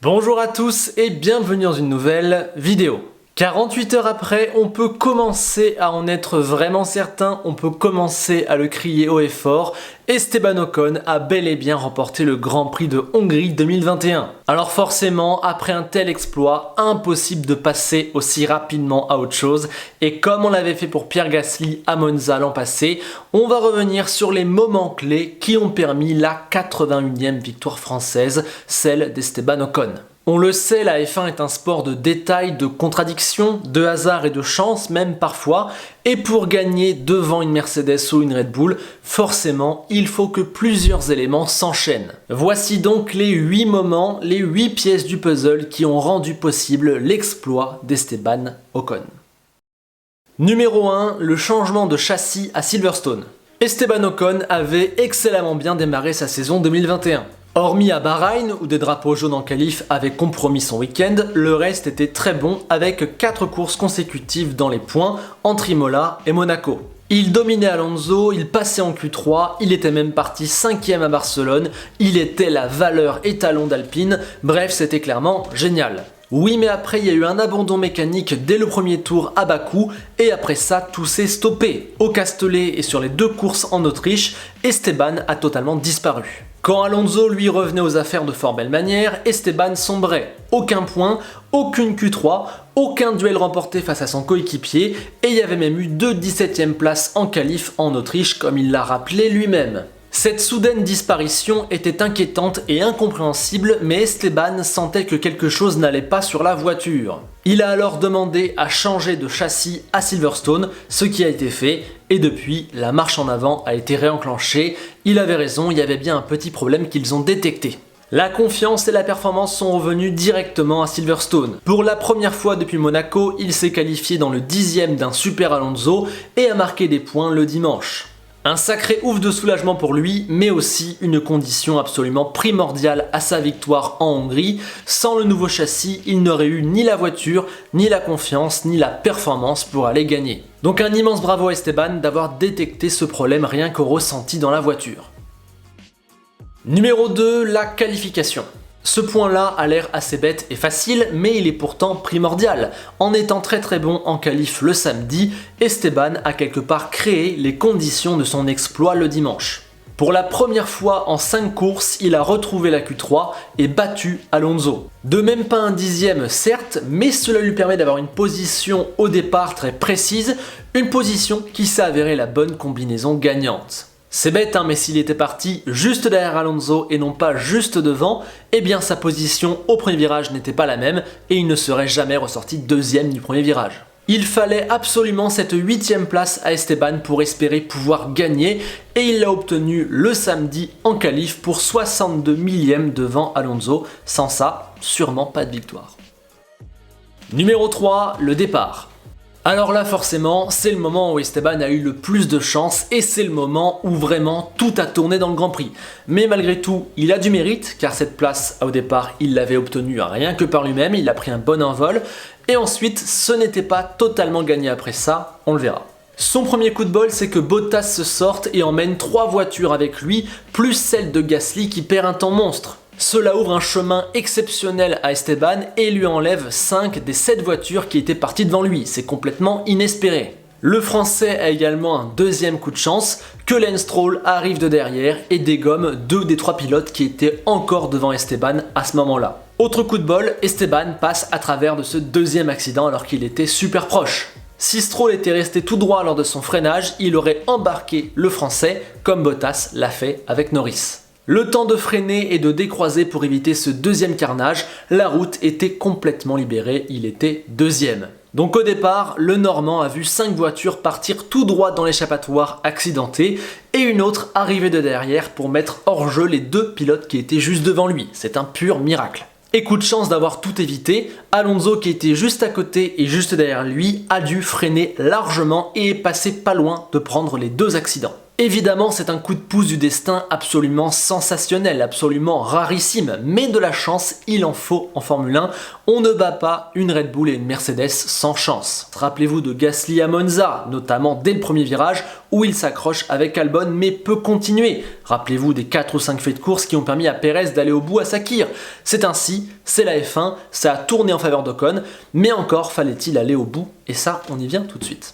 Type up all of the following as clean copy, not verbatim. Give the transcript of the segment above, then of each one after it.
Bonjour à tous et bienvenue dans une nouvelle vidéo. 48 heures après, on peut commencer à en être vraiment certain, on peut commencer à le crier haut et fort. Esteban Ocon a bel et bien remporté le Grand Prix de Hongrie 2021. Alors forcément, après un tel exploit, impossible de passer aussi rapidement à autre chose. Et comme on l'avait fait pour Pierre Gasly à Monza l'an passé, on va revenir sur les moments clés qui ont permis la 81e victoire française, celle d'Esteban Ocon. On le sait, la F1 est un sport de détails, de contradictions, de hasard et de chance même parfois. Et pour gagner devant une Mercedes ou une Red Bull, forcément, il faut que plusieurs éléments s'enchaînent. Voici donc les 8 moments, les 8 pièces du puzzle qui ont rendu possible l'exploit d'Esteban Ocon. Numéro 1, le changement de châssis à Silverstone. Esteban Ocon avait excellemment bien démarré sa saison 2021. Hormis à Bahreïn, où des drapeaux jaunes en qualif avaient compromis son week-end, le reste était très bon avec 4 courses consécutives dans les points entre Imola et Monaco. Il dominait Alonso, il passait en Q3, il était même parti 5ème à Barcelone, il était la valeur étalon d'Alpine, bref c'était clairement génial. Oui, mais après il y a eu un abandon mécanique dès le premier tour à Bakou et après ça tout s'est stoppé. Au Castellet et sur les 2 courses en Autriche, Esteban a totalement disparu. Quand Alonso lui revenait aux affaires de fort belle manière, Esteban sombrait. Aucun point, aucune Q3, aucun duel remporté face à son coéquipier et il y avait même eu 2 17e places en qualif en Autriche comme il l'a rappelé lui-même. Cette soudaine disparition était inquiétante et incompréhensible, mais Esteban sentait que quelque chose n'allait pas sur la voiture. Il a alors demandé à changer de châssis à Silverstone, ce qui a été fait, et depuis, la marche en avant a été réenclenchée. Il avait raison, il y avait bien un petit problème qu'ils ont détecté. La confiance et la performance sont revenus directement à Silverstone. Pour la première fois depuis Monaco, il s'est qualifié dans le 10e d'un Super Alonso et a marqué des points le dimanche. Un sacré ouf de soulagement pour lui, mais aussi une condition absolument primordiale à sa victoire en Hongrie. Sans le nouveau châssis, il n'aurait eu ni la voiture, ni la confiance, ni la performance pour aller gagner. Donc un immense bravo à Esteban d'avoir détecté ce problème rien qu'au ressenti dans la voiture. Numéro 2, la qualification. Ce point-là a l'air assez bête et facile, mais il est pourtant primordial. En étant très bon en qualif le samedi, Esteban a quelque part créé les conditions de son exploit le dimanche. Pour la première fois en 5 courses, il a retrouvé la Q3 et battu Alonso. De même pas un 10e certes, mais cela lui permet d'avoir une position au départ très précise, une position qui s'est avérée la bonne combinaison gagnante. C'est bête mais s'il était parti juste derrière Alonso et non pas juste devant, eh bien sa position au premier virage n'était pas la même et il ne serait jamais ressorti 2e du premier virage. Il fallait absolument cette 8e place à Esteban pour espérer pouvoir gagner et il l'a obtenu le samedi en qualif pour 62 millième devant Alonso. Sans ça, sûrement pas de victoire. Numéro 3, le départ. Alors là forcément, c'est le moment où Esteban a eu le plus de chance et c'est le moment où vraiment tout a tourné dans le Grand Prix. Mais malgré tout, il a du mérite car cette place au départ, il l'avait obtenue rien que par lui-même, il a pris un bon envol et ensuite ce n'était pas totalement gagné après ça, on le verra. Son premier coup de bol, c'est que Bottas se sorte et emmène 3 voitures avec lui, plus celle de Gasly qui perd un temps monstre. Cela ouvre un chemin exceptionnel à Esteban et lui enlève 5 des 7 voitures qui étaient parties devant lui. C'est complètement inespéré. Le Français a également un 2e coup de chance, que Lance Stroll arrive de derrière et dégomme 2 des 3 pilotes qui étaient encore devant Esteban à ce moment-là. Autre coup de bol, Esteban passe à travers de ce 2e accident alors qu'il était super proche. Si Stroll était resté tout droit lors de son freinage, il aurait embarqué le Français comme Bottas l'a fait avec Norris. Le temps de freiner et de décroiser pour éviter ce 2e carnage, la route était complètement libérée, il était 2e. Donc au départ, le Normand a vu 5 voitures partir tout droit dans l'échappatoire accidenté et une autre arriver de derrière pour mettre hors jeu les 2 pilotes qui étaient juste devant lui. C'est un pur miracle. Et coup de chance d'avoir tout évité, Alonso qui était juste à côté et juste derrière lui a dû freiner largement et est passé pas loin de prendre les 2 accidents. Évidemment, c'est un coup de pouce du destin absolument sensationnel, absolument rarissime, mais de la chance, il en faut en Formule 1. On ne bat pas une Red Bull et une Mercedes sans chance. Rappelez-vous de Gasly à Monza, notamment dès le premier virage, où il s'accroche avec Albon mais peut continuer. Rappelez-vous des 4 ou 5 faits de course qui ont permis à Pérez d'aller au bout à Sakir. C'est ainsi, c'est la F1, ça a tourné en faveur d'Ocon, mais encore fallait-il aller au bout, et ça, on y vient tout de suite.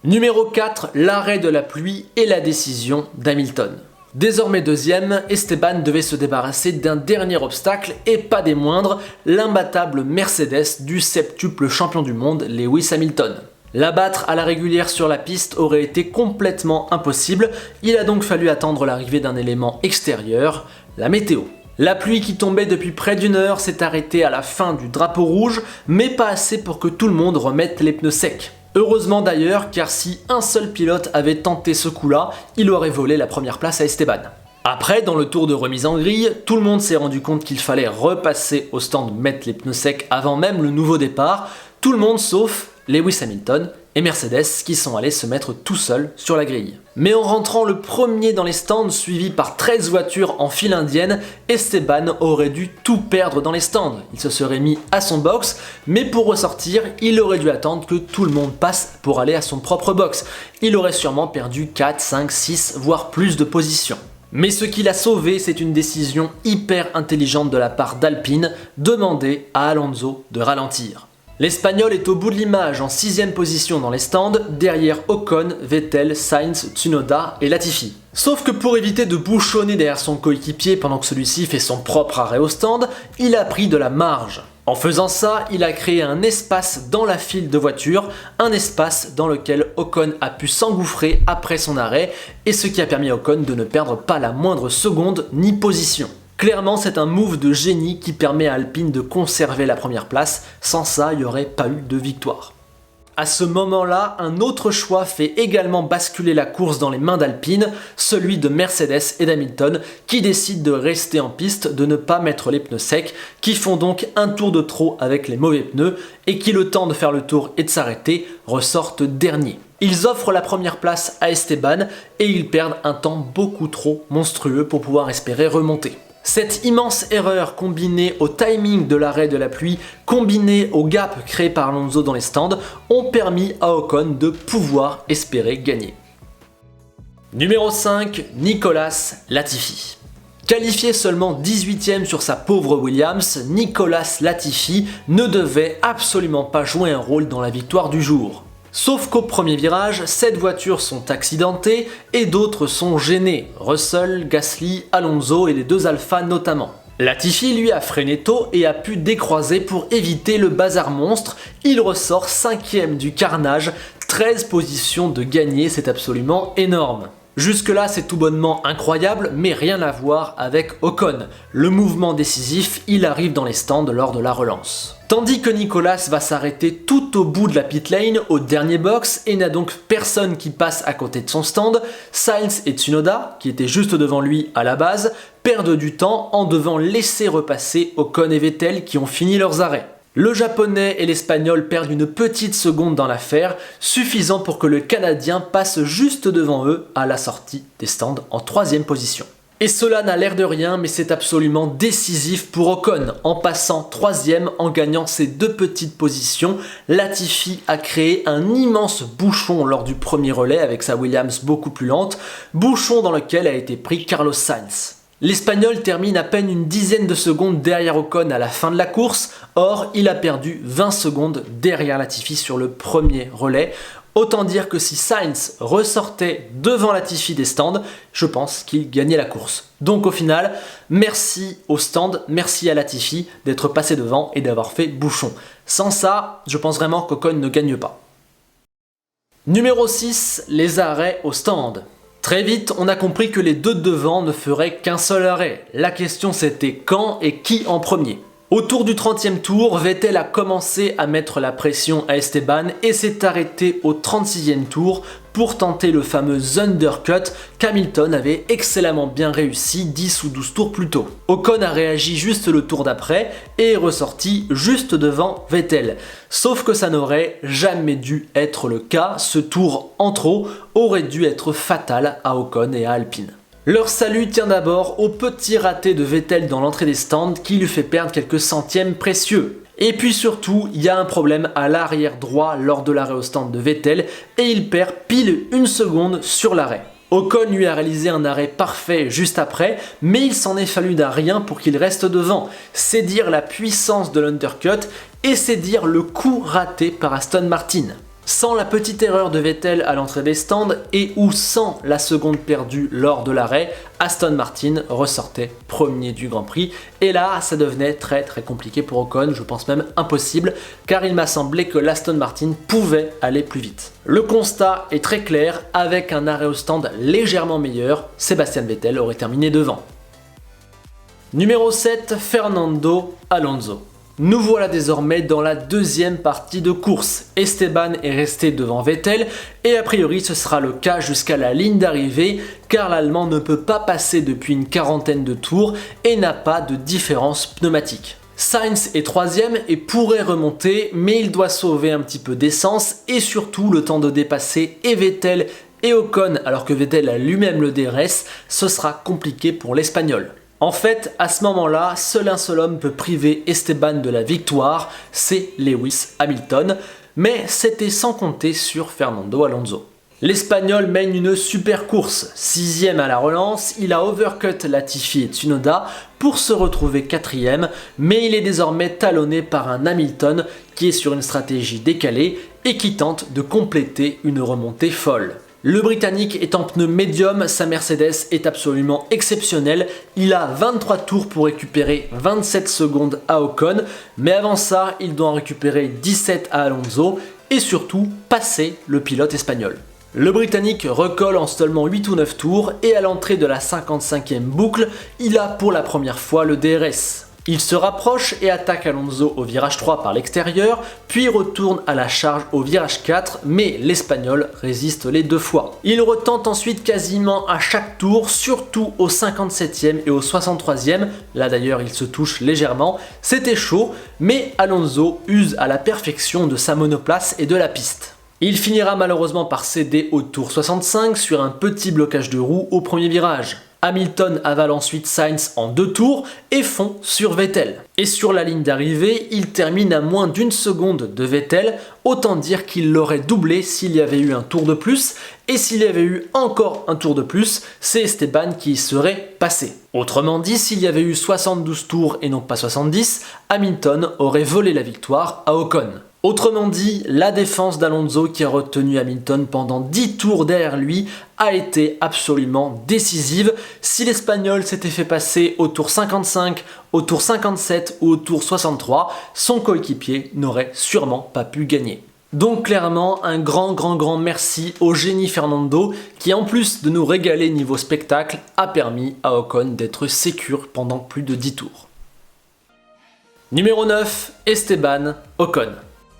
Numéro 4, l'arrêt de la pluie et la décision d'Hamilton. Désormais deuxième, Esteban devait se débarrasser d'un dernier obstacle et pas des moindres, l'imbattable Mercedes du septuple champion du monde Lewis Hamilton. L'abattre à la régulière sur la piste aurait été complètement impossible, il a donc fallu attendre l'arrivée d'un élément extérieur, la météo. La pluie qui tombait depuis près d'une heure s'est arrêtée à la fin du drapeau rouge, mais pas assez pour que tout le monde remette les pneus secs. Heureusement d'ailleurs, car si un seul pilote avait tenté ce coup-là, il aurait volé la première place à Esteban. Après, dans le tour de remise en grille, tout le monde s'est rendu compte qu'il fallait repasser au stand mettre les pneus secs avant même le nouveau départ, tout le monde sauf Lewis Hamilton et Mercedes qui sont allés se mettre tout seuls sur la grille. Mais en rentrant le premier dans les stands, suivi par 13 voitures en file indienne, Esteban aurait dû tout perdre dans les stands. Il se serait mis à son box, mais pour ressortir, il aurait dû attendre que tout le monde passe pour aller à son propre box. Il aurait sûrement perdu 4, 5, 6, voire plus de positions. Mais ce qui l'a sauvé, c'est une décision hyper intelligente de la part d'Alpine, demander à Alonso de ralentir. L'Espagnol est au bout de l'image en 6ème position dans les stands, derrière Ocon, Vettel, Sainz, Tsunoda et Latifi. Sauf que pour éviter de bouchonner derrière son coéquipier pendant que celui-ci fait son propre arrêt au stand, il a pris de la marge. En faisant ça, il a créé un espace dans la file de voitures, un espace dans lequel Ocon a pu s'engouffrer après son arrêt, et ce qui a permis à Ocon de ne perdre pas la moindre seconde ni position. Clairement, c'est un move de génie qui permet à Alpine de conserver la première place, sans ça, il n'y aurait pas eu de victoire. À ce moment-là, un autre choix fait également basculer la course dans les mains d'Alpine, celui de Mercedes et d'Hamilton, qui décident de rester en piste, de ne pas mettre les pneus secs, qui font donc un tour de trop avec les mauvais pneus, et qui, le temps de faire le tour et de s'arrêter, ressortent derniers. Ils offrent la première place à Esteban, et ils perdent un temps beaucoup trop monstrueux pour pouvoir espérer remonter. Cette immense erreur combinée au timing de l'arrêt de la pluie, combinée au gap créé par Alonso dans les stands, ont permis à Ocon de pouvoir espérer gagner. Numéro 5, Nicolas Latifi. Qualifié seulement 18ème sur sa pauvre Williams, Nicolas Latifi ne devait absolument pas jouer un rôle dans la victoire du jour. Sauf qu'au premier virage, 7 voitures sont accidentées et d'autres sont gênées, Russell, Gasly, Alonso et les 2 Alpha notamment. Latifi lui a freiné tôt et a pu décroiser pour éviter le bazar monstre, il ressort 5ème du carnage, 13 positions de gagné, c'est absolument énorme. Jusque-là, c'est tout bonnement incroyable, mais rien à voir avec Ocon. Le mouvement décisif, il arrive dans les stands lors de la relance. Tandis que Nicolas va s'arrêter tout au bout de la pit lane, au dernier box, et n'a donc personne qui passe à côté de son stand, Sainz et Tsunoda, qui étaient juste devant lui à la base, perdent du temps en devant laisser repasser Ocon et Vettel qui ont fini leurs arrêts. Le japonais et l'espagnol perdent une petite seconde dans l'affaire, suffisant pour que le canadien passe juste devant eux à la sortie des stands en 3ème position. Et cela n'a l'air de rien, mais c'est absolument décisif pour Ocon. En passant 3ème, en gagnant ces 2 petites positions, Latifi a créé un immense bouchon lors du premier relais avec sa Williams beaucoup plus lente, bouchon dans lequel a été pris Carlos Sainz. L'Espagnol termine à peine une dizaine de secondes derrière Ocon à la fin de la course, or il a perdu 20 secondes derrière Latifi sur le premier relais. Autant dire que si Sainz ressortait devant Latifi des stands, je pense qu'il gagnait la course. Donc au final, merci au stand, merci à Latifi d'être passé devant et d'avoir fait bouchon. Sans ça, je pense vraiment qu'Ocon ne gagne pas. Numéro 6, les arrêts au stand. Très vite, on a compris que les 2 de devant ne feraient qu'un seul arrêt. La question c'était quand et qui en premier. Autour du 30e tour, Vettel a commencé à mettre la pression à Esteban et s'est arrêté au 36e tour pour tenter le fameux undercut qu'Hamilton avait excellemment bien réussi 10 ou 12 tours plus tôt. Ocon a réagi juste le tour d'après et est ressorti juste devant Vettel. Sauf que ça n'aurait jamais dû être le cas, ce tour en trop aurait dû être fatal à Ocon et à Alpine. Leur salut tient d'abord au petit raté de Vettel dans l'entrée des stands qui lui fait perdre quelques centièmes précieux. Et puis surtout, il y a un problème à l'arrière droit lors de l'arrêt au stand de Vettel et il perd pile une seconde sur l'arrêt. Ocon lui a réalisé un arrêt parfait juste après, mais il s'en est fallu d'un rien pour qu'il reste devant. C'est dire la puissance de l'undercut et c'est dire le coup raté par Aston Martin. Sans la petite erreur de Vettel à l'entrée des stands et ou sans la seconde perdue lors de l'arrêt, Aston Martin ressortait premier du Grand Prix. Et là, ça devenait très compliqué pour Ocon, je pense même impossible, car il m'a semblé que l'Aston Martin pouvait aller plus vite. Le constat est très clair, avec un arrêt au stand légèrement meilleur, Sébastien Vettel aurait terminé devant. Numéro 7, Fernando Alonso. Nous voilà désormais dans la deuxième partie de course. Esteban est resté devant Vettel et a priori ce sera le cas jusqu'à la ligne d'arrivée car l'Allemand ne peut pas passer depuis une quarantaine de tours et n'a pas de différence pneumatique. Sainz est troisième et pourrait remonter mais il doit sauver un petit peu d'essence et surtout le temps de dépasser et Vettel et Ocon alors que Vettel a lui-même le DRS, ce sera compliqué pour l'Espagnol. En fait, à ce moment-là, seul un seul homme peut priver Esteban de la victoire, c'est Lewis Hamilton, mais c'était sans compter sur Fernando Alonso. L'Espagnol mène une super course, 6ème à la relance, il a overcut Latifi et Tsunoda pour se retrouver 4ème, mais il est désormais talonné par un Hamilton qui est sur une stratégie décalée et qui tente de compléter une remontée folle. Le Britannique est en pneu médium, sa Mercedes est absolument exceptionnelle, il a 23 tours pour récupérer 27 secondes à Ocon, mais avant ça, il doit en récupérer 17 à Alonso et surtout passer le pilote espagnol. Le Britannique recolle en seulement 8 ou 9 tours et à l'entrée de la 55e boucle, il a pour la première fois le DRS. Il se rapproche et attaque Alonso au virage 3 par l'extérieur, puis retourne à la charge au virage 4, mais l'Espagnol résiste les deux fois. Il retente ensuite quasiment à chaque tour, surtout au 57e et au 63e, là d'ailleurs il se touche légèrement, c'était chaud, mais Alonso use à la perfection de sa monoplace et de la piste. Il finira malheureusement par céder au tour 65 sur un petit blocage de roue au premier virage. Hamilton avale ensuite Sainz en 2 tours et fond sur Vettel. Et sur la ligne d'arrivée, il termine à moins d'1 seconde de Vettel, autant dire qu'il l'aurait doublé s'il y avait eu un tour de plus, et s'il y avait eu encore un tour de plus, c'est Esteban qui y serait passé. Autrement dit, s'il y avait eu 72 tours et non pas 70, Hamilton aurait volé la victoire à Ocon. Autrement dit, la défense d'Alonso qui a retenu Hamilton pendant 10 tours derrière lui a été absolument décisive. Si l'Espagnol s'était fait passer au tour 55, au tour 57 ou au tour 63, son coéquipier n'aurait sûrement pas pu gagner. Donc clairement, un grand merci au génie Fernando qui en plus de nous régaler niveau spectacle, a permis à Ocon d'être sécure pendant plus de 10 tours. Numéro 9, Esteban Ocon.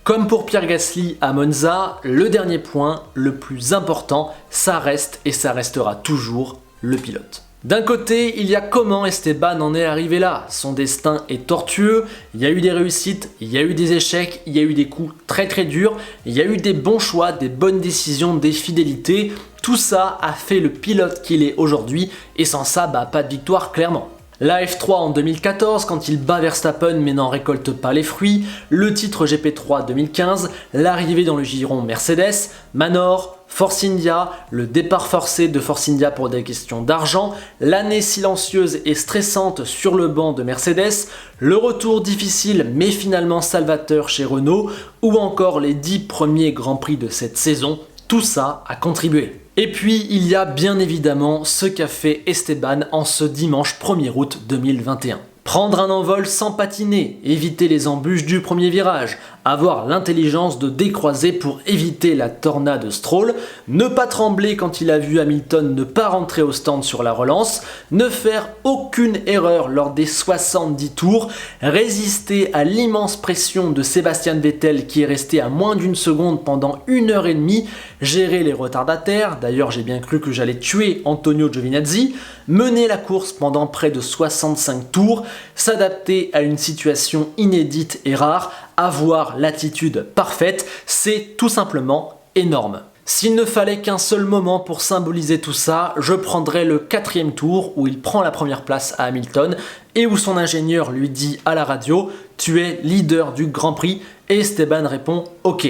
Comme pour Pierre Gasly à Monza, le dernier point, le plus important, ça reste et ça restera toujours le pilote. D'un côté, il y a comment Esteban en est arrivé là. Son destin est tortueux, il y a eu des réussites, il y a eu des échecs, il y a eu des coups très durs, il y a eu des bons choix, des bonnes décisions, des fidélités. Tout ça a fait le pilote qu'il est aujourd'hui et sans ça, pas de victoire clairement. La F3 en 2014 quand il bat Verstappen mais n'en récolte pas les fruits, le titre GP3 2015, l'arrivée dans le giron Mercedes, Manor, Force India, le départ forcé de Force India pour des questions d'argent, l'année silencieuse et stressante sur le banc de Mercedes, le retour difficile mais finalement salvateur chez Renault ou encore les 10 premiers Grands Prix de cette saison, tout ça a contribué. Et puis, il y a bien évidemment ce qu'a fait Esteban en ce dimanche 1er août 2021. Prendre un envol sans patiner, éviter les embûches du premier virage, avoir l'intelligence de décroiser pour éviter la tornade Stroll, ne pas trembler quand il a vu Hamilton ne pas rentrer au stand sur la relance, ne faire aucune erreur lors des 70 tours, résister à l'immense pression de Sebastian Vettel qui est resté à moins d'une seconde pendant 1h30, gérer les retardataires, d'ailleurs j'ai bien cru que j'allais tuer Antonio Giovinazzi, mener la course pendant près de 65 tours, s'adapter à une situation inédite et rare, avoir l'attitude parfaite, c'est tout simplement énorme. S'il ne fallait qu'un seul moment pour symboliser tout ça, je prendrais le 4e tour où il prend la première place à Hamilton et où son ingénieur lui dit à la radio « Tu es leader du Grand Prix » et Esteban répond « Ok ».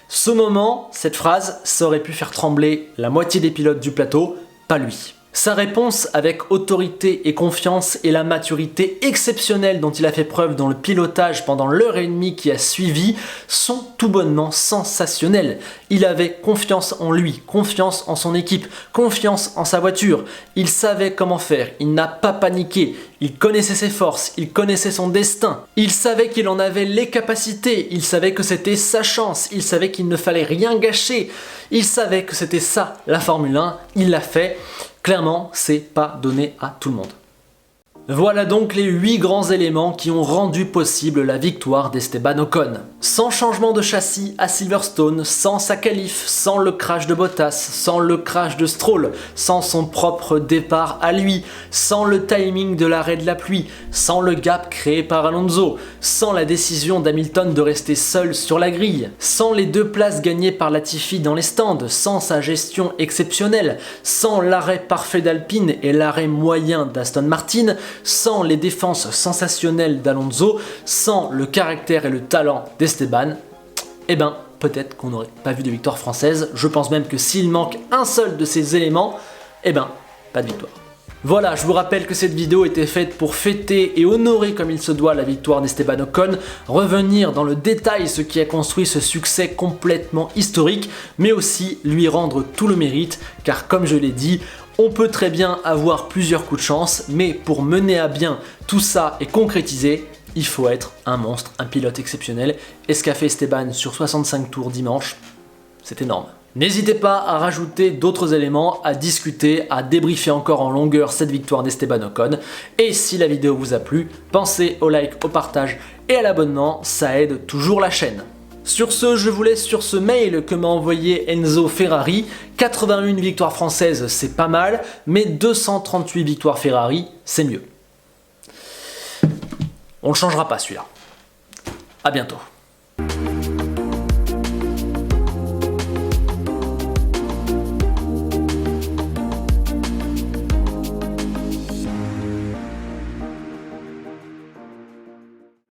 Ce moment, cette phrase, ça aurait pu faire trembler la moitié des pilotes du plateau, pas lui. Sa réponse avec autorité et confiance et la maturité exceptionnelle dont il a fait preuve dans le pilotage pendant l'heure et demie qui a suivi sont tout bonnement sensationnelles. Il avait confiance en lui, confiance en son équipe, confiance en sa voiture. Il savait comment faire, il n'a pas paniqué, il connaissait ses forces, il connaissait son destin. Il savait qu'il en avait les capacités, il savait que c'était sa chance, il savait qu'il ne fallait rien gâcher. Il savait que c'était ça la Formule 1, il l'a fait. Clairement, c'est pas donné à tout le monde. Voilà donc les 8 grands éléments qui ont rendu possible la victoire d'Esteban Ocon. Sans changement de châssis à Silverstone, sans sa qualif, sans le crash de Bottas, sans le crash de Stroll, sans son propre départ à lui, sans le timing de l'arrêt de la pluie, sans le gap créé par Alonso, sans la décision d'Hamilton de rester seul sur la grille, sans les 2 places gagnées par Latifi dans les stands, sans sa gestion exceptionnelle, sans l'arrêt parfait d'Alpine et l'arrêt moyen d'Aston Martin, sans les défenses sensationnelles d'Alonso, sans le caractère et le talent d'Esteban, eh ben peut-être qu'on n'aurait pas vu de victoire française. Je pense même que s'il manque un seul de ces éléments, eh ben pas de victoire. Voilà, je vous rappelle que cette vidéo était faite pour fêter et honorer comme il se doit la victoire d'Esteban Ocon, revenir dans le détail ce qui a construit ce succès complètement historique, mais aussi lui rendre tout le mérite, car comme je l'ai dit, on peut très bien avoir plusieurs coups de chance, mais pour mener à bien tout ça et concrétiser, il faut être un monstre, un pilote exceptionnel. Et ce qu'a fait Esteban sur 65 tours dimanche, c'est énorme. N'hésitez pas à rajouter d'autres éléments, à discuter, à débriefer encore en longueur cette victoire d'Esteban Ocon. Et si la vidéo vous a plu, pensez au like, au partage et à l'abonnement, ça aide toujours la chaîne. Sur ce, je vous laisse sur ce mail que m'a envoyé Enzo Ferrari. 81 victoires françaises, c'est pas mal, mais 238 victoires Ferrari, c'est mieux. On le changera pas celui-là. À bientôt.